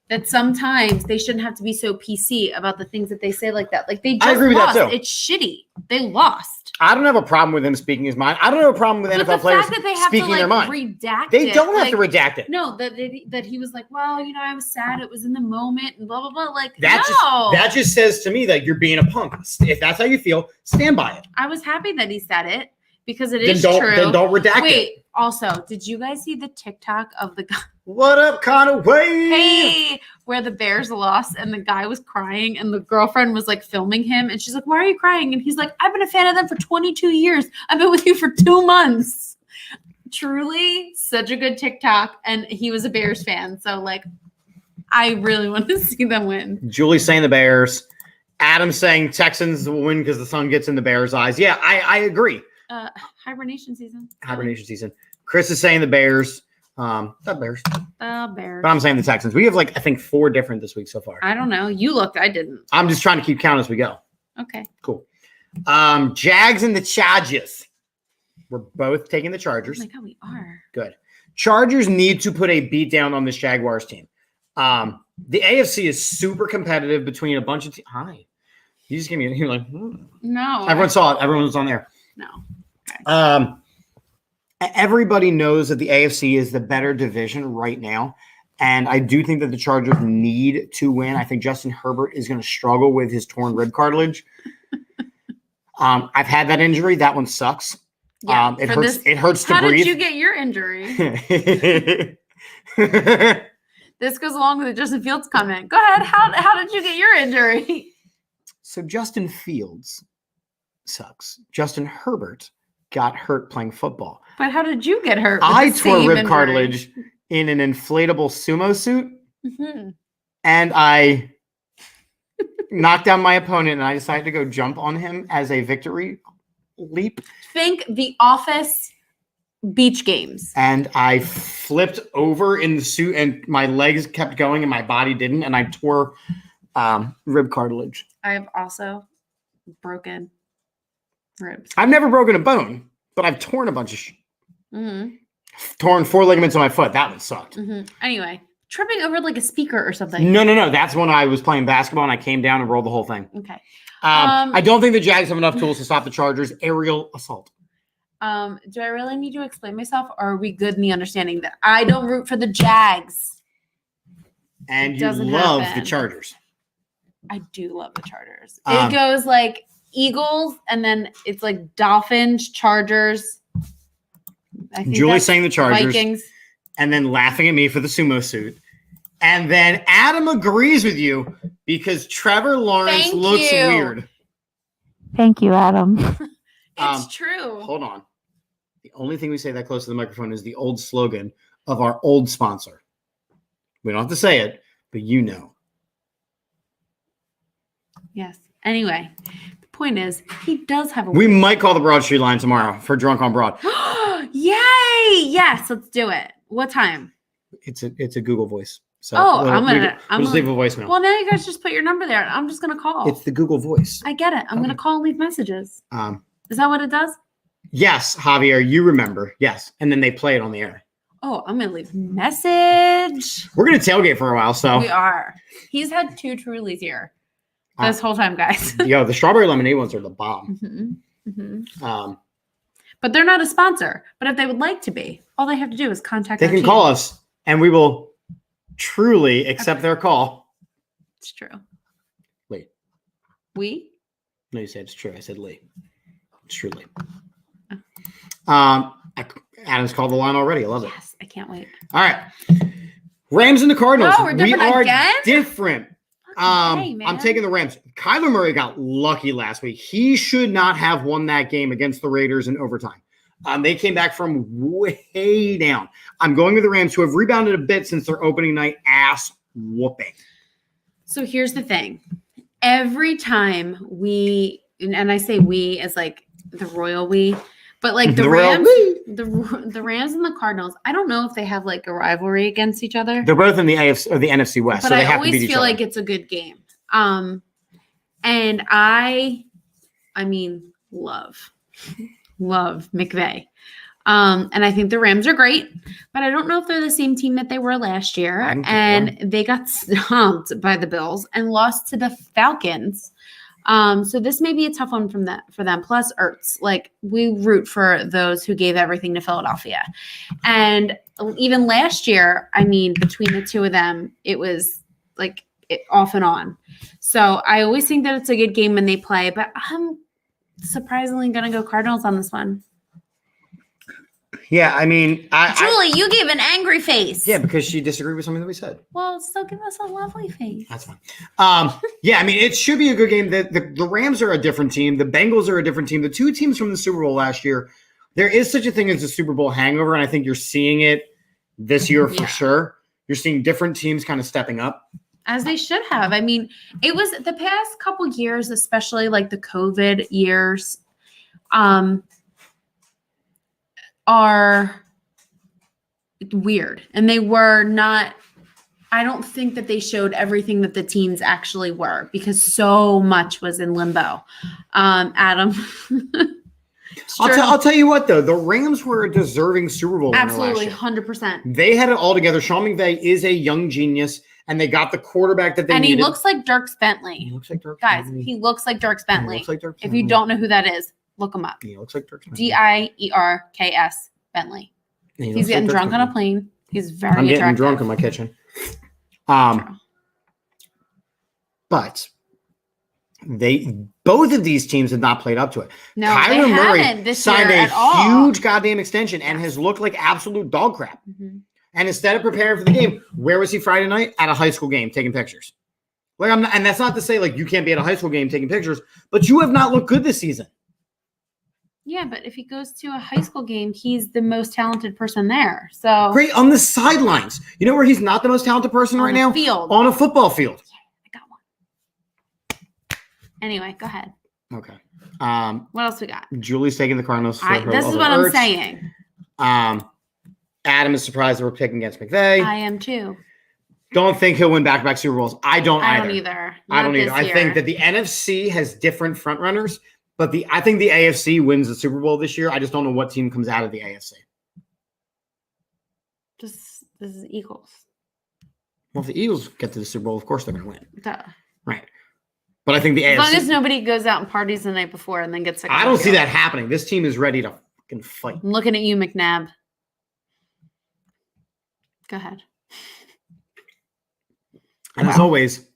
that sometimes they shouldn't have to be so PC about the things that they say like that. Like they just I agree with lost. that too. It's shitty. They lost. I don't have a problem with him speaking his mind. I don't have a problem with NFL players speaking their mind. Redact they don't have like, to redact it. No, that he was like, well, you know, I was sad. It was in the moment and blah, blah, blah. Like, that just says to me that you're being a punk. If that's how you feel, stand by it. I was happy that he said it because it is true. Then don't redact it. Wait, also, did you guys see the TikTok of the guy? What up, Conaway? Hey, where the Bears lost and the guy was crying and the girlfriend was like filming him and she's like, why are you crying? And he's like, I've been a fan of them for 22 years. I've been with you for 2 months. Truly such a good TikTok. And he was a Bears fan. So like, I really want to see them win. Julie's saying the Bears. Adam's saying Texans will win because the sun gets in the Bears' eyes. Yeah, I agree. Hibernation season. Chris is saying the Bears. The Bears. The Bears. But I'm saying the Texans. We have like, I think 4 different this week so far. I don't know. You looked. I didn't. I'm just trying to keep count as we go. Okay. Cool. Jags and the Chargers. We're both taking the Chargers. Oh my God, we are. Good. Chargers need to put a beat down on this Jaguars team. The AFC is super competitive between a bunch of teams. Hi. You just gave me, you're like, No. Everyone saw it. Everyone was on there. No. Okay. Everybody knows that the AFC is the better division right now. And I do think that the Chargers need to win. I think Justin Herbert is going to struggle with his torn rib cartilage. I've had that injury. That one sucks. Yeah, it hurts. It hurts to breathe. How did you get your injury? This goes along with the Justin Fields comment. Go ahead. How did you get your injury? So Justin Fields sucks. Justin Herbert got hurt playing football. But how did you get hurt? I tore rib cartilage in an inflatable sumo suit, and I knocked down my opponent, and I decided to go jump on him as a victory leap. Think The Office beach games. And I flipped over in the suit, and my legs kept going, and my body didn't, and I tore rib cartilage. I have also broken ribs. I've never broken a bone, but I've torn a bunch of torn 4 ligaments on my foot. That one sucked. Anyway, tripping over like a speaker or something. No. That's when I was playing basketball and I came down and rolled the whole thing. Okay. I don't think the Jags have enough tools to stop the Chargers' aerial assault. Do I really need to explain myself, or are we good in the understanding that I don't root for the Jags? And you love the Chargers. I do love the Chargers. It goes like Eagles, and then it's like Dolphins, Chargers. I think Julie's that's saying the Chargers. Vikings. And then laughing at me for the sumo suit. And then Adam agrees with you because Trevor Lawrence looks weird. Thank you, Adam. It's true. Hold on. The only thing we say that close to the microphone is the old slogan of our old sponsor. We don't have to say it, but you know. Yes. Anyway, the point is, he does have a. We might call the Broad Street line tomorrow for Drunk on Broad. Yay! Yes, let's do it. What time? It's a Google Voice. So I'm just leave a voicemail. Well, now you guys just put your number there. I'm just gonna call. It's the Google Voice. I get it. I'm gonna call and leave messages. Is that what it does? Yes, Javier, you remember. Yes. And then they play it on the air. Oh, I'm gonna leave message. We're gonna tailgate for a while, so We are. He's had 2 Trulies here this whole time, guys. Yo, the strawberry lemonade ones are the bomb. But they're not a sponsor. But if they would like to be, all they have to do is contact. They our can team. call us, and we will truly accept their call. It's true. Lee. We? No, you said it's true. I said Lee. It's true, Lee. Oh. Adam's called the line already. I love it. Yes, I can't wait. All right. Rams and the Cardinals. Oh, we're different we are again? Different. Hey, man. I'm taking the Rams. Kyler Murray got lucky last week. He should not have won that game against the Raiders in overtime. They came back from way down. I'm going with the Rams, who have rebounded a bit since their opening night ass whooping. So here's the thing. Every time we, and I say we as like the royal we, but like the Rams, the Rams and the Cardinals, I don't know if they have like a rivalry against each other. They're both in the AFC or the NFC West, But so they I have to always beat each feel other. like it's a good game. And I mean, love McVay. And I think the Rams are great, but I don't know if they're the same team that they were last year. And they got stomped by the Bills and lost to the Falcons. So this may be a tough one for them. Plus Ertz, like we root for those who gave everything to Philadelphia. And even last year, I mean, between the two of them, it was like off and on. So I always think that it's a good game when they play, but I'm surprisingly going to go Cardinals on this one. Yeah, I mean, Julie, you gave an angry face. Yeah, because she disagreed with something that we said. Well, still give us a lovely face. That's fine. Yeah, I mean, it should be a good game. The Rams are a different team. The Bengals are a different team. The two teams from the Super Bowl last year, there is such a thing as a Super Bowl hangover, and I think you're seeing it this year for sure. You're seeing different teams kind of stepping up. As they should have. I mean, it was the past couple years, especially like the COVID years, are weird. And they were not, I don't think that they showed everything that the teams actually were because so much was in limbo. Adam. I'll tell you what, though. The Rams were a deserving Super Bowl winner Absolutely, last year. 100%. They had it all together. Sean McVay is a young genius, and they got the quarterback that they needed. And he looks like Dirk Bentley. He looks like Dirk Guys, Bentley. he looks like Dirk Bentley. He looks like Dirk If Bentley. you don't know who that is, look him up. He looks like Dirk Bentley. Dierks Bentley. He's getting drunk on a plane. He's very I'm getting attractive. drunk in my kitchen. But both of these teams have not played up to it. No, Kyler they Murray haven't this signed year a at all. huge goddamn extension and has looked like absolute dog crap. Mm-hmm. And instead of preparing for the game, where was he Friday night? At a high school game taking pictures. Like and that's not to say like you can't be at a high school game taking pictures, but you have not looked good this season. Yeah, but if he goes to a high school game, he's the most talented person there. So great on the sidelines. You know where he's not the most talented person right now? Field. On a football field. I got one. Anyway, go ahead. Okay. What else we got? Julie's taking the Cardinals. This is what I'm saying. Adam is surprised that we're picking against McVay. I am too. Don't think he'll win back-to-back Super Bowls. I don't either. I don't either. I think that the NFC has different front runners, but I think the AFC wins the Super Bowl this year. I just don't know what team comes out of the AFC. This is Eagles. Well, if the Eagles get to the Super Bowl, of course they're going to win. Duh. Right. But I think the AFC. As long as nobody goes out and parties the night before and then gets sick. I don't see that happening. This team is ready to fucking fight. I'm looking at you, McNabb. Go ahead. And as always,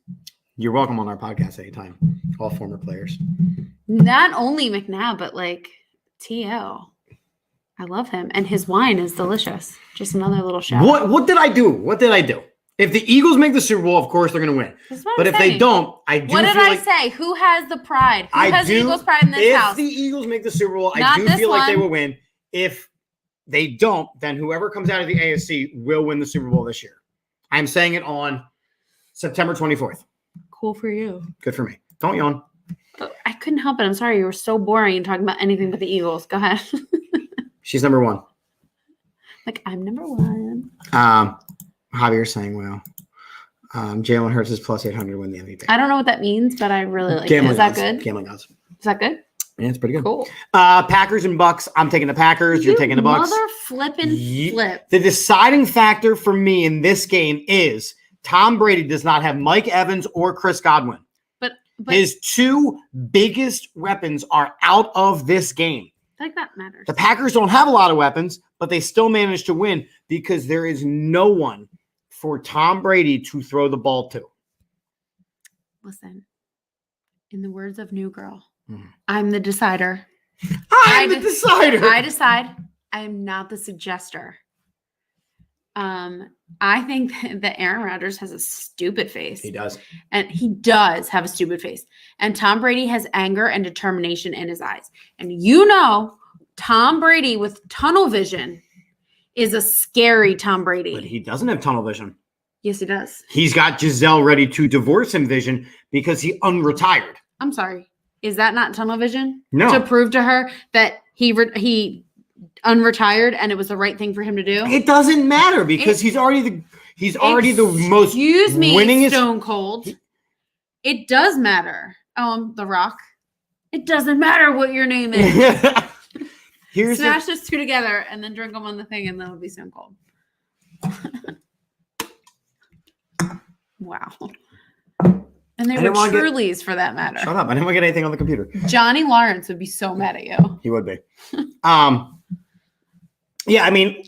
you're welcome on our podcast anytime. All former players. Not only McNabb, but like TL. I love him. And his wine is delicious. Just another little shout. What did I do? What did I do? If the Eagles make the Super Bowl, of course they're going to win. But if they don't, I do. What did I say? Who has the pride? Who has Eagles pride in this house? If the Eagles make the Super Bowl, I do feel like they will win. If they don't, then whoever comes out of the AFC will win the Super Bowl this year. I'm saying it on September 24th. Cool for you. Good for me. Don't yawn. I couldn't help it. I'm sorry. You were so boring and talking about anything but the Eagles. Go ahead. She's number one. Like, I'm number one. Javier's saying, well, Jalen Hurts is plus 800 to win the MVP. I don't know what that means, but I really like it. Is that good? Gambling odds. Is that good? Yeah, it's pretty good. Cool. Packers and Bucks. I'm taking the Packers. You're taking the Bucks. Mother flipping flip. The deciding factor for me in this game is Tom Brady does not have Mike Evans or Chris Godwin. But his two biggest weapons are out of this game. I think that matters. The Packers don't have a lot of weapons, but they still managed to win because there is no one for Tom Brady to throw the ball to. Listen, in the words of New Girl, I'm the decider. I'm the decider. I decide. I am not the suggester. I think that Aaron Rodgers has a stupid face. He does. And he does have a stupid face. And Tom Brady has anger and determination in his eyes. And you know, Tom Brady with tunnel vision is a scary Tom Brady. But he doesn't have tunnel vision. Yes, he does. He's got Giselle ready to divorce him vision because he unretired. I'm sorry. Is that not tunnel vision? No. To prove to her that he unretired and it was the right thing for him to do? It doesn't matter because he's already the most winningest. Stone Cold. It does matter. The Rock. It doesn't matter what your name is. Smash those two together and then drink them on the thing and then it'll be Stone Cold. Wow. And they were Trulies for that matter. Shut up. I didn't want to get anything on the computer. Johnny Lawrence would be so mad at you. He would be. Yeah, I mean,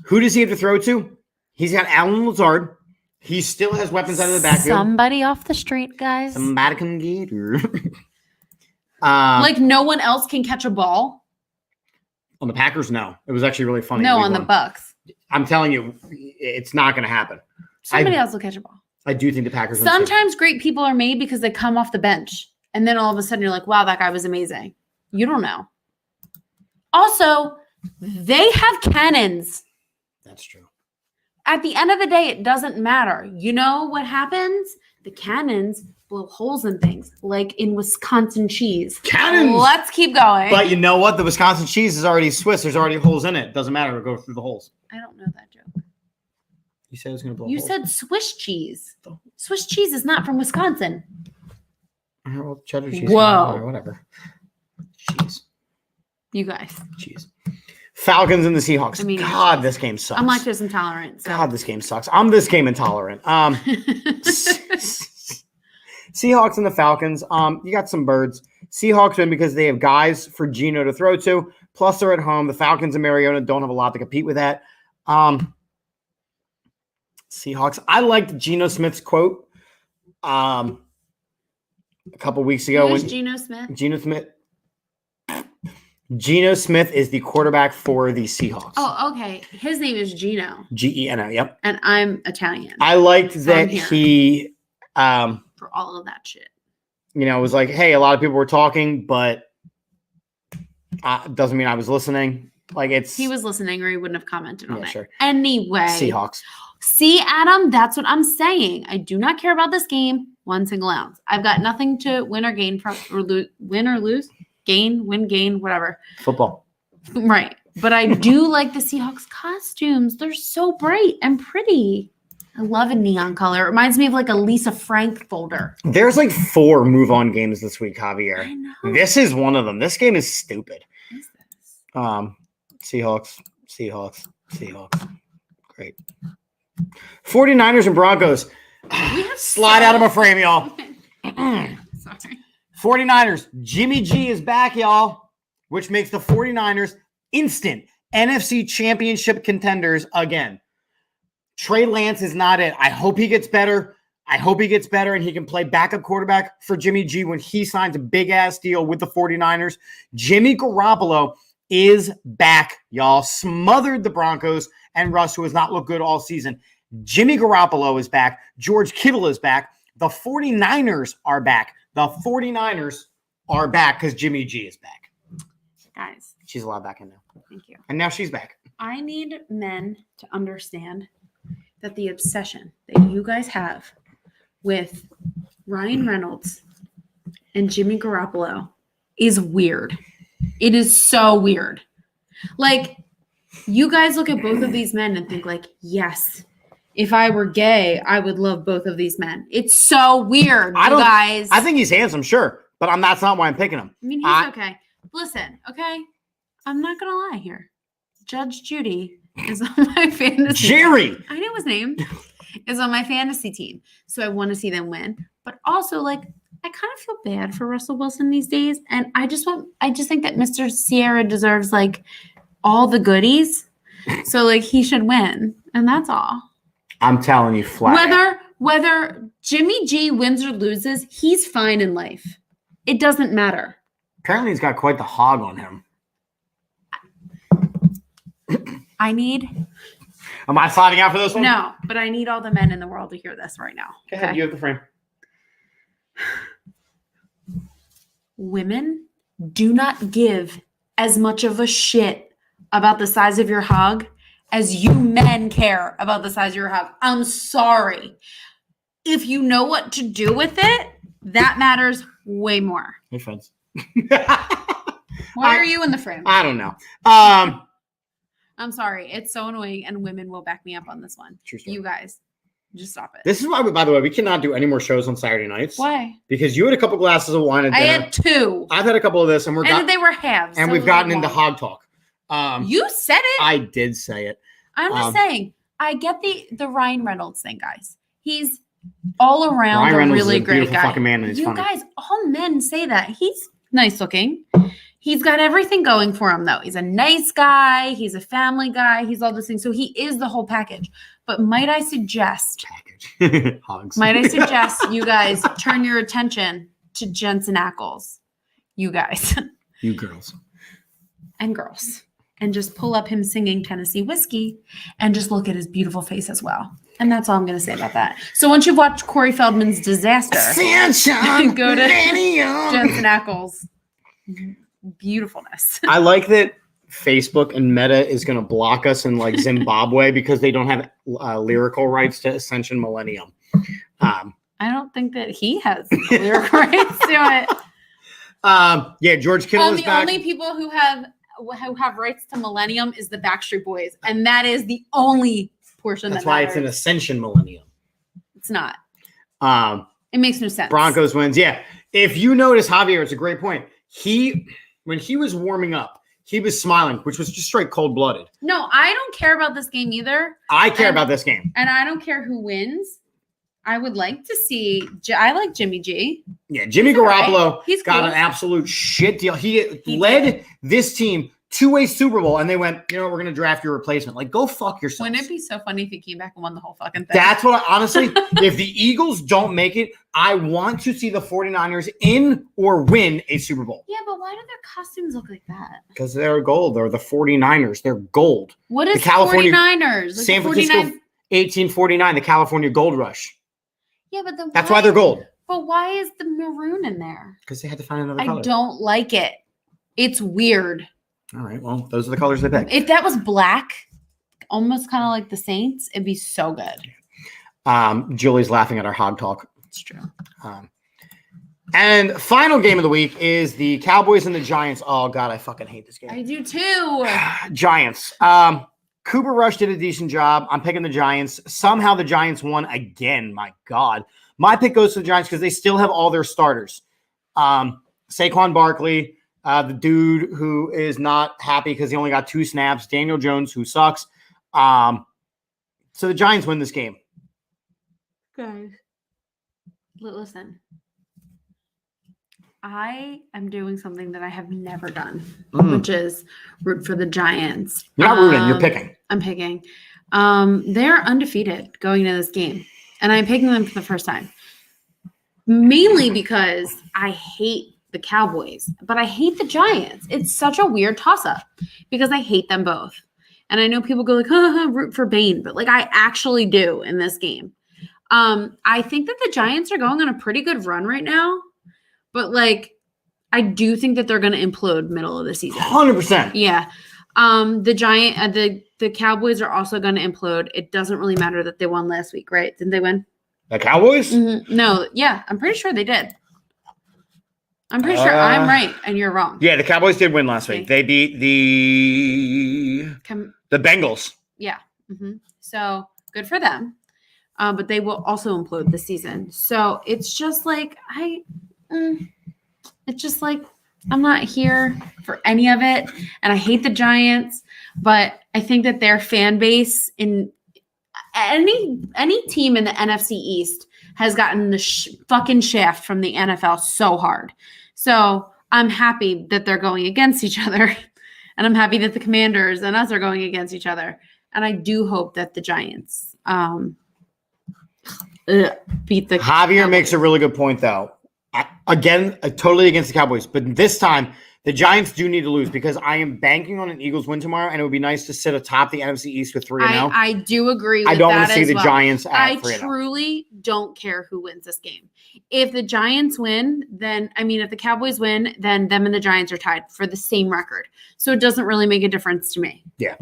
who does he have to throw to? He's got Alan Lazard. He still has weapons out of the backfield. Somebody off the street, guys. Somebody can get her. Like no one else can catch a ball? On the Packers, no. It was actually really funny. No, on the Bucks. I'm telling you, it's not going to happen. Somebody else will catch a ball. I do think the Packers. Sometimes great people are made because they come off the bench. And then all of a sudden you're like, wow, that guy was amazing. You don't know. Also, they have cannons. That's true. At the end of the day, it doesn't matter. You know what happens? The cannons blow holes in things, like in Wisconsin cheese. Cannons! Let's keep going. But you know what? The Wisconsin cheese is already Swiss. There's already holes in it. Doesn't matter. It'll go through the holes. I don't know that joke. You said it was going to blow You holes. said Swiss cheese. Swiss cheese is not from Wisconsin. Well, cheddar cheese. Whoa. Or whatever. Cheese. You guys. Cheese. Falcons and the Seahawks. I mean, God, this game sucks. I'm lactose intolerant. So. God, this game sucks. I'm this game intolerant. Seahawks and the Falcons. You got some birds. Seahawks win because they have guys for Geno to throw to. Plus, they're at home. The Falcons and Mariota don't have a lot to compete with that. Seahawks. I liked Geno Smith's quote a couple weeks ago. Who's Geno Smith? Geno Smith is the quarterback for the Seahawks. Oh, okay. His name is Geno. Geno, yep. And I'm Italian. I liked that he for all of that shit. You know, it was like, hey, a lot of people were talking, but doesn't mean I was listening. Like he was listening or he wouldn't have commented on it. Sure. Anyway. Seahawks. See, Adam, that's what I'm saying. I do not care about this game one single ounce. I've got nothing to win or gain from, or win or lose, win, gain, whatever. Football. Right. But I do like the Seahawks costumes. They're so bright and pretty. I love a neon color. It reminds me of like a Lisa Frank folder. There's like 4 move-on games this week, Javier. I know. This is one of them. This game is stupid. What is this? Seahawks. Great. 49ers and Broncos. Slide out of my frame, y'all. Sorry. 49ers. Jimmy G is back, y'all, which makes the 49ers instant NFC championship contenders again. Trey Lance is not it. I hope he gets better. I hope he gets better and he can play backup quarterback for Jimmy G when he signs a big-ass deal with the 49ers. Jimmy Garoppolo is back, y'all. Smothered the Broncos and Russ, who has not looked good all season. Jimmy Garoppolo is back. George Kittle is back. The 49ers are back. The 49ers are back because Jimmy G is back. Guys. She's allowed back in now. Thank you. And now she's back. I need men to understand that the obsession that you guys have with Ryan Reynolds and Jimmy Garoppolo is weird. It is so weird. Like, you guys look at both of these men and think like, yes, if I were gay, I would love both of these men. It's so weird, you guys. I think he's handsome, sure, but that's not why I'm picking him. I mean, he's okay. Listen, okay? I'm not going to lie here. Judge Judy is on my fantasy Jerry! team. I know his name. Is on my fantasy team. So I want to see them win. But also, like, I kind of feel bad for Russell Wilson these days. And I just think that Mr. Sierra deserves, like, all the goodies. So, like, he should win. And that's all. I'm telling you flat. Whether Jimmy G wins or loses, he's fine in life. It doesn't matter. Apparently he's got quite the hog on him. Am I sliding out for this one? No, but I need all the men in the world to hear this right now. Go ahead, you have the frame. Women do not give as much of a shit about the size of your hog as you men care about the size of your hog. I'm sorry. If you know what to do with it, that matters way more. Hey, friends. Why are you in the frame? I don't know. I'm sorry. It's so annoying, and women will back me up on this one. True story. You guys, just stop it. This is why, by the way, we cannot do any more shows on Saturday nights. Why? Because you had a couple glasses of wine at dinner. I had 2. I've had a couple of this, and they were halves. And so we've gotten into hog talk. You said it. I did say it. I'm just saying. I get the Ryan Reynolds thing, guys. He's all around Ryan Reynolds really is a great beautiful guy. fucking man, and he's funny. Guys, all men say that. He's nice looking. He's got everything going for him, though. He's a nice guy. He's a family guy. He's all those things. So he is the whole package. But might I suggest, Hogs. might I suggest you guys turn your attention to Jensen Ackles. You guys. You girls. And girls. And just pull up him singing Tennessee Whiskey and just look at his beautiful face as well. And that's all I'm going to say about that. So once you've watched Corey Feldman's Disaster, go to Jensen Ackles. Beautifuln's. I like that Facebook and Meta is going to block us in like Zimbabwe because they don't have lyrical rights to Ascension Millennium. I don't think that he has lyrical rights to it. Yeah, George Kittle is the back. only people who have rights to Millennium is the Backstreet Boys, and that is the only portion. That's why it's an Ascension Millennium. It's not. It makes no sense. Broncos wins. Yeah, if you notice, Javier, it's a great point. When he was warming up, he was smiling, which was just straight cold-blooded. No, I don't care about this game either. I care about this game. And I don't care who wins. I would like to see – I like Jimmy G. Yeah, Jimmy Garoppolo He's got cool. an absolute shit deal. He led this team to a Super Bowl, and they went, you know what, we're going to draft your replacement. Like, go fuck yourself. Wouldn't it be so funny if he came back and won the whole fucking thing? That's what honestly, if the Eagles don't make it, I want to see the 49ers in or win a Super Bowl. Yeah, but why do their costumes look like that? Because they're gold. They're the 49ers. They're gold. What is the California 49ers? Like San Francisco 1849, the California Gold Rush. Yeah, but that's why they're gold. But why is the maroon in there? Because they had to find another color. I don't like it. It's weird. All right, well, those are the colors they picked. If that was black, almost kind of like the Saints, it'd be so good. Julie's laughing at our hog talk. It's true. And final game of the week is the Cowboys and the Giants. Oh, God, I fucking hate this game. I do too. Giants. Cooper Rush did a decent job. I'm picking the Giants. Somehow the Giants won again. My God. My pick goes to the Giants because they still have all their starters. Saquon Barkley, the dude who is not happy because he only got 2 snaps. Daniel Jones, who sucks. So the Giants win this game. Guys, listen. I am doing something that I have never done, which is root for the Giants. You're not rooting. You're picking. I'm picking. They're undefeated going into this game. and I'm picking them for the first time. Mainly because I hate the Cowboys, but I hate the Giants. It's such a weird toss-up because I hate them both. And I know people go like, root for Bane, but like I actually do in this game. I think that the Giants are going on a pretty good run right now, but like I do think that they're going to implode middle of the season. 100%. Yeah. The Cowboys are also going to implode. It doesn't really matter that they won last week, right? Didn't they win? The Cowboys? Mm-hmm. No. Yeah, I'm pretty sure they did. I'm pretty sure I'm right and you're wrong. Yeah, the Cowboys did win last week. They beat the Bengals. Yeah. Mm-hmm. So good for them. But they will also implode this season. So it's just like it's just like I'm not here for any of it. And I hate the Giants, but I think that their fan base in any team in the NFC East has gotten the fucking shaft from the NFL so hard. So I'm happy that they're going against each other. And I'm happy that the Commanders and us are going against each other. And I do hope that the Giants beat the Javier Cowboys. makes a really good point, though. Again, totally against the Cowboys. But this time, the Giants do need to lose because I am banking on an Eagles win tomorrow, and it would be nice to sit atop the NFC East with 3-0. I do agree with I don't that want to see as the well. Giants at I 3-0. truly don't care who wins this game. If the Giants win, if the Cowboys win, then them and the Giants are tied for the same record. So it doesn't really make a difference to me. Yeah.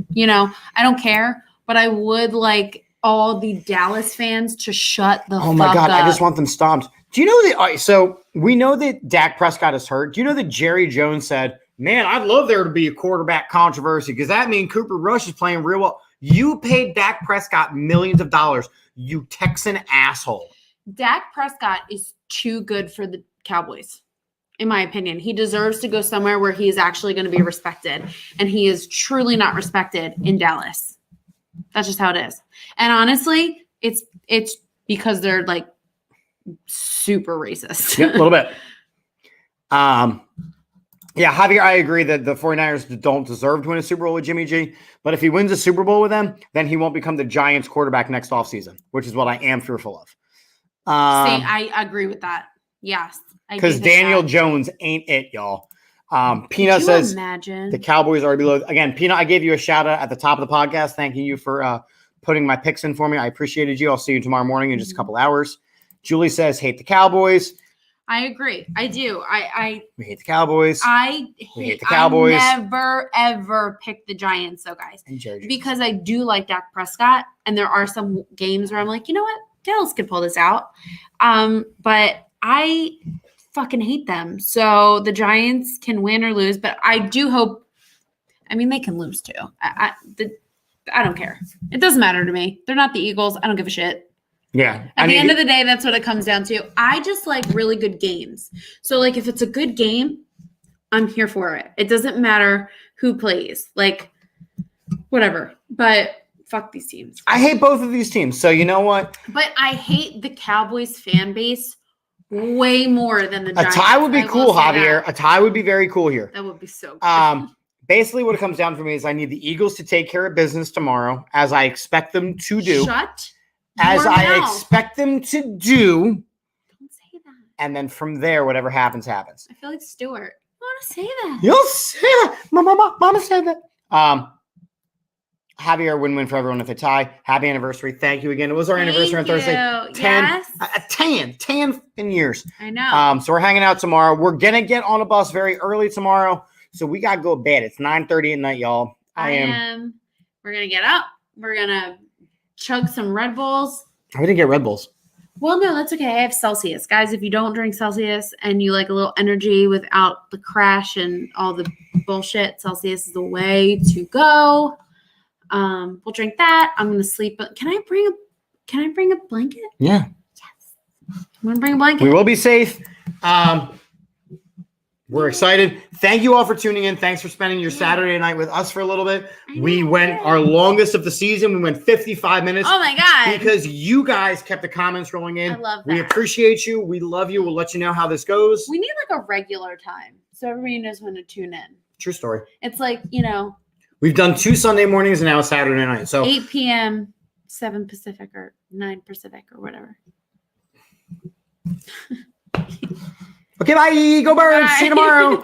I don't care, but I would like all the Dallas fans to shut the fuck up. Oh my God, I just want them stomped. Do you know that? So we know that Dak Prescott is hurt. Do you know that Jerry Jones said, man, I'd love there to be a quarterback controversy because that means Cooper Rush is playing real well. You paid Dak Prescott millions of dollars, you Texan asshole. Dak Prescott is too good for the Cowboys, in my opinion. He deserves to go somewhere where he is actually going to be respected, and he is truly not respected in Dallas. That's just how it is. And honestly, it's because they're like super racist. Yeah, a little bit. Yeah, Javier, I agree that the 49ers don't deserve to win a Super Bowl with Jimmy G. But if he wins a Super Bowl with them, then he won't become the Giants quarterback next offseason, which is what I am fearful of. I agree with that. Yes. Because Daniel Jones ain't it, y'all. Peanut says the Cowboys are below. Again, Peanut, I gave you a shout out at the top of the podcast. Thanking you for putting my picks in for me. I appreciated you. I'll see you tomorrow morning in just a couple hours. Julie says, hate the Cowboys. I agree. I do. We hate the Cowboys. We hate the Cowboys. I never, ever pick the Giants, though, guys. Because I do like Dak Prescott, and there are some games where I'm like, you know what? Dallas could pull this out. But I fucking hate them. So the Giants can win or lose, but I do hope – I mean, they can lose too. I don't care. It doesn't matter to me. They're not the Eagles. I don't give a shit. Yeah. At the end of the day, that's what it comes down to. I just like really good games. So, like, if it's a good game, I'm here for it. It doesn't matter who plays. Like, whatever. But fuck these teams. I hate both of these teams. So, you know what? But I hate the Cowboys fan base way more than the Giants. A tie would be cool, Javier. A tie would be very cool here. That would be so cool. Basically, what it comes down for me is I need the Eagles to take care of business tomorrow, as I expect them to do. As I expect them to do. Don't say that. And then from there, whatever happens, happens. I feel like Stewart. I want to say that. You'll say that. Mama said that. Javier, win-win for everyone if they tie. Happy anniversary. Thank you again. It was our anniversary on Thursday. 10 in years. I know. So we're hanging out tomorrow. We're going to get on a bus very early tomorrow. So we got to go to bed. It's 9:30 at night, y'all. We're going to get up. We're going to chug some Red Bulls. I didn't get Red Bulls. Well, no, that's okay. I have Celsius. Guys, if you don't drink Celsius and you like a little energy without the crash and all the bullshit, Celsius is the way to go. We'll drink that. I'm going to sleep. Can I bring a blanket? Yeah. Yes. I'm going to bring a blanket. We will be safe. We're excited. Thank you all for tuning in. Thanks for spending your Saturday night with us for a little bit. We went our longest of the season. We went 55 minutes. Oh, my God. Because you guys kept the comments rolling in. I love that. We appreciate you. We love you. We'll let you know how this goes. We need like a regular time so everybody knows when to tune in. True story. It's like, We've done 2 Sunday mornings and now a Saturday night. So 8 p.m. 7 Pacific or 9 Pacific or whatever. Okay, bye. Go Birds. See you tomorrow.